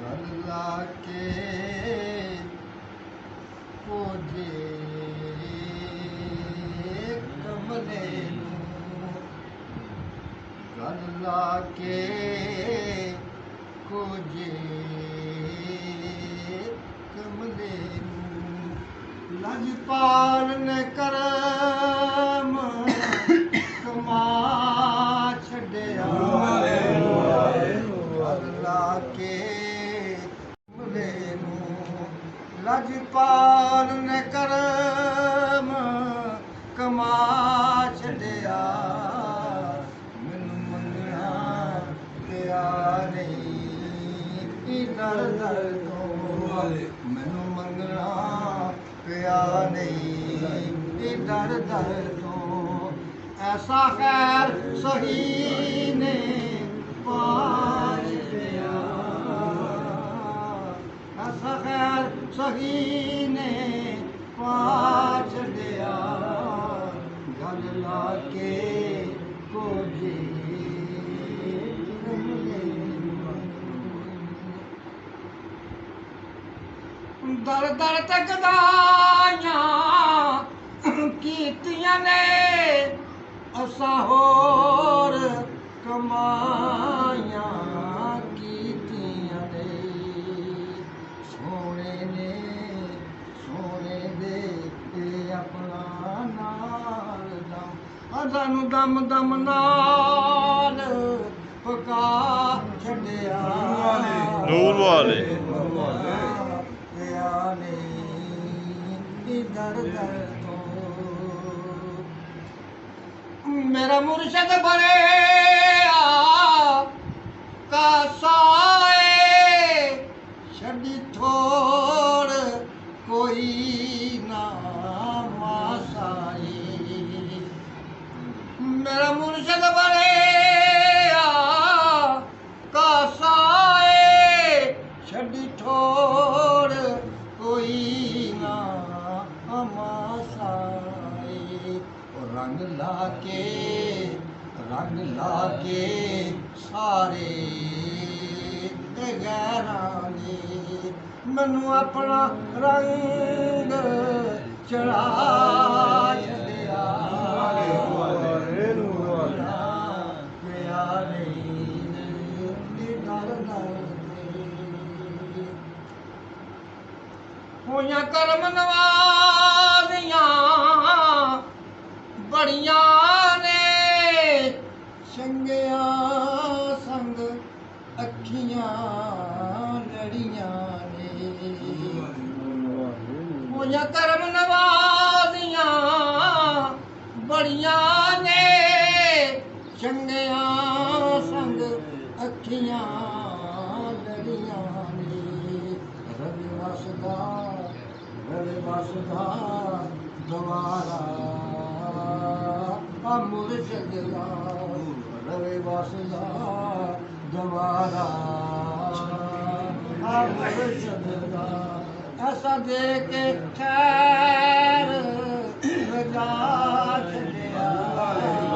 गल्ला के कोजे कमले गल्ला के कोजे कमले लजपाल ने करम कमा छड़िया गल्ला के कमले लजपाल ने करम कमा छड़िया मैनू मंगना पिया नहीं दर दर तो मैनू मंगना पिया नहीं दर दर तो ऐसा खैर सही ने पाश दिया ऐसा खैर सही ने पाश दिया गल्ला के कोजे दर दर तक दाइयां कीतियां ने असा होर कमाइयां कीतियां ने सोने दे अपना नाल दम सानू दम दम नाल पका छड्डिया नूर वाले दर दर तो मेरा मुर्शद बने का साए छड़ी थोड़ कोई ना मासाई मेरा मुर्शद बने का साए छड़ी थोड़ कोई ना मासाई रंग लाके सारे गैराने मैनू अपना रंग चढ़ा छड्डिया पिया नहीं दर दर होइयां करम नवाज़ियां बड़ियां ने चंगिया संग अखियां लड़ियां ने होइयां करम नवाज़ियां बड़ियां ने चंगिया संग अखियां लड़ियां ने रवि वसदा द्वारा मुर्शद रवि वसदा द्वारा मुर्शद ऐसा दे के खैर रजा छड्डिया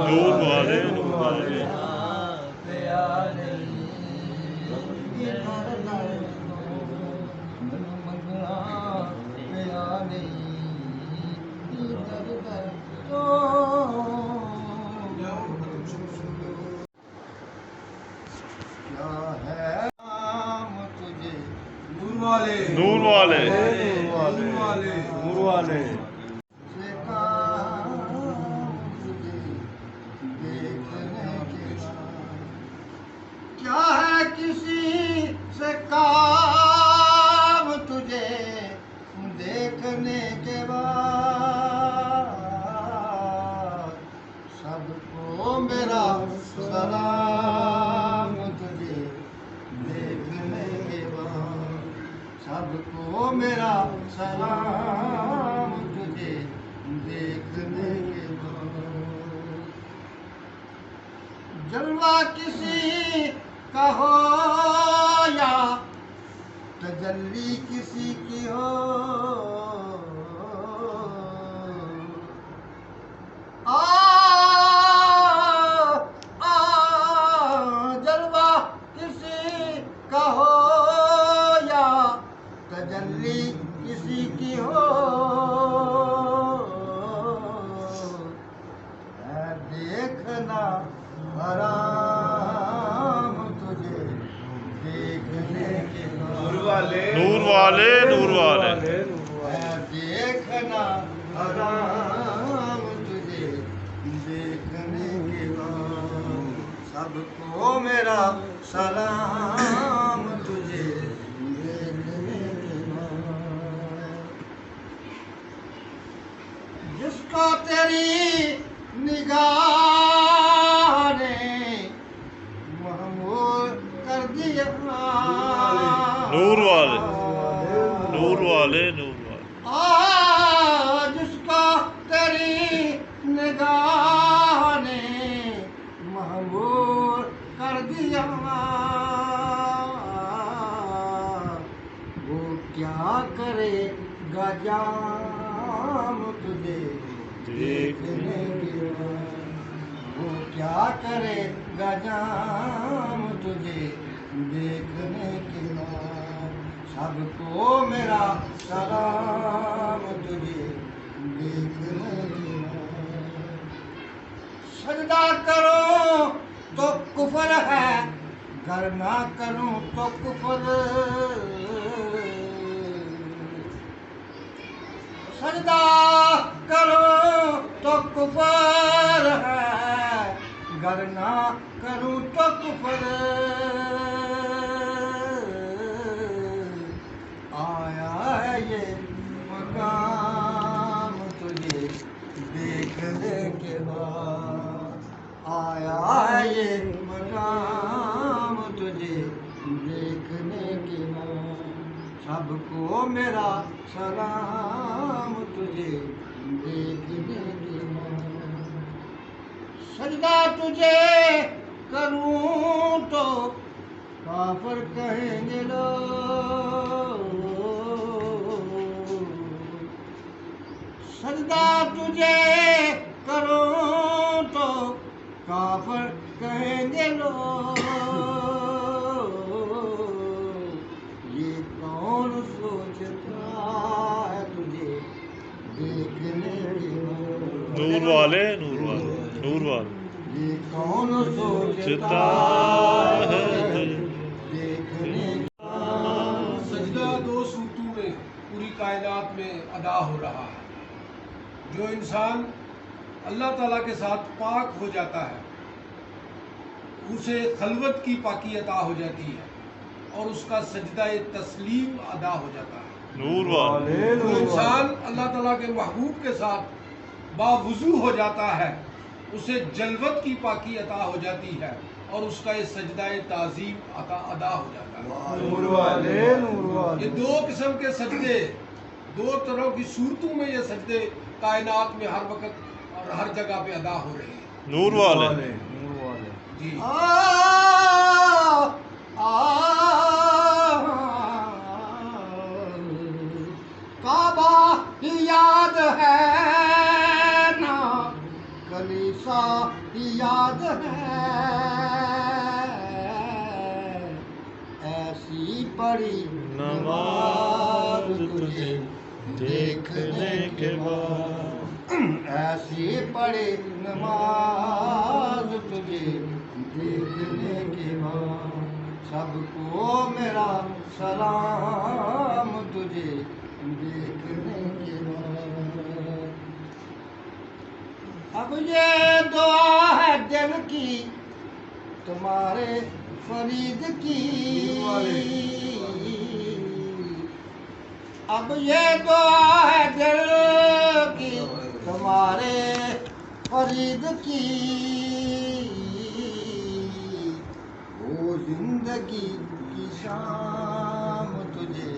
नूर वाले पिया नहीं दर दर मैनू मंगना पिया नहीं दर दर तो क्या है नाम तुझे नूर वाले से काम तुझे देखने के बाद क्या है किसी से काम तुझे देखने के बाद सबको मेरा सलाम तुझे देखने के बाद सबको मेरा सलाम तुझे देखने के बाद जलवा किसी का हो या तजल्ली किसी की हो जलवा किसी का हो नूर वाले नूर वाले है देखना हराम तुझे देखने के बाद सबको मेरा सलाम तुझे देखने के बाद जिसको तेरी निगाह ने महमूर कर दिया नूर वाले नूर वाले नूर वाले जिसको तेरी निगाह ने महमूर कर दिया वो क्या करेगा जाम तुझे देखने के बाद वो क्या करेगा जाम तुझे देखने के बाद सबको मेरा सलाम तुझे देखने के बाद सजदा करो तो कुफर है गर ना करूं तो कुफर सजदा करो तो कुफर है गर ना करूं तो कुफर आया है ये मकाम तुझे देखने के बाद आया है ये मकाम तुझे देखने के बाद सबको मेरा सलाम तुझे देखने के बाद सजदा तुझे करूं तो काफिर कहेंगे लोग सजदा तुझे करूं तो काफिर कहेंगे लोग ये कौन सोचता है तुझे देखने के बाद नूर वाले नूर वाले नूर वाले ये कौन सोचता है देखने सजदा दो सूरतों में पूरी कायनात में अदा हो रहा है। जो इंसान अल्लाह ताला के साथ पाक हो जाता है उसे खलवत की पाकी अता हो जाती है और उसका सजदा तस्लीम अदा हो जाता है। नूर वाले जो इंसान अल्लाह ताला के महबूब के साथ बावुजू हो जाता है उसे जलवत की पाकी अता हो जाती है और उसका ये सजदा ताज़ीम अदा हो जाता है। नूर वाले ये दो किस्म के सजदे दो तरह की सूरतों में ये सजदे कायनात में हर वक्त और हर जगह पे अदा हो रहे हैं। नूर वाले जी काबा ही याद है ना कलीसा ही याद है ऐसी पड़ी नमाज तुझे देखने के बाद ऐसी पड़ी नमाज तुझे देखने के बाद सबको मेरा सलाम तुझे देखने के बाद अब ये दुआ है दिल की तुम्हारे फरीद की अब ये दुआ है दिल की तुम्हारे फरीद की वो जिंदगी की शाम तुझे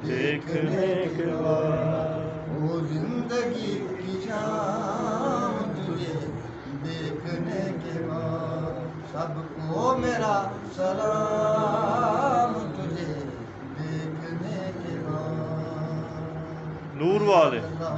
देखने के बाद वो जिंदगी की शाम तुझे देखने के बाद सबको मेरा सलाम तुझे देखने के बाद नूर वाले अल्लाह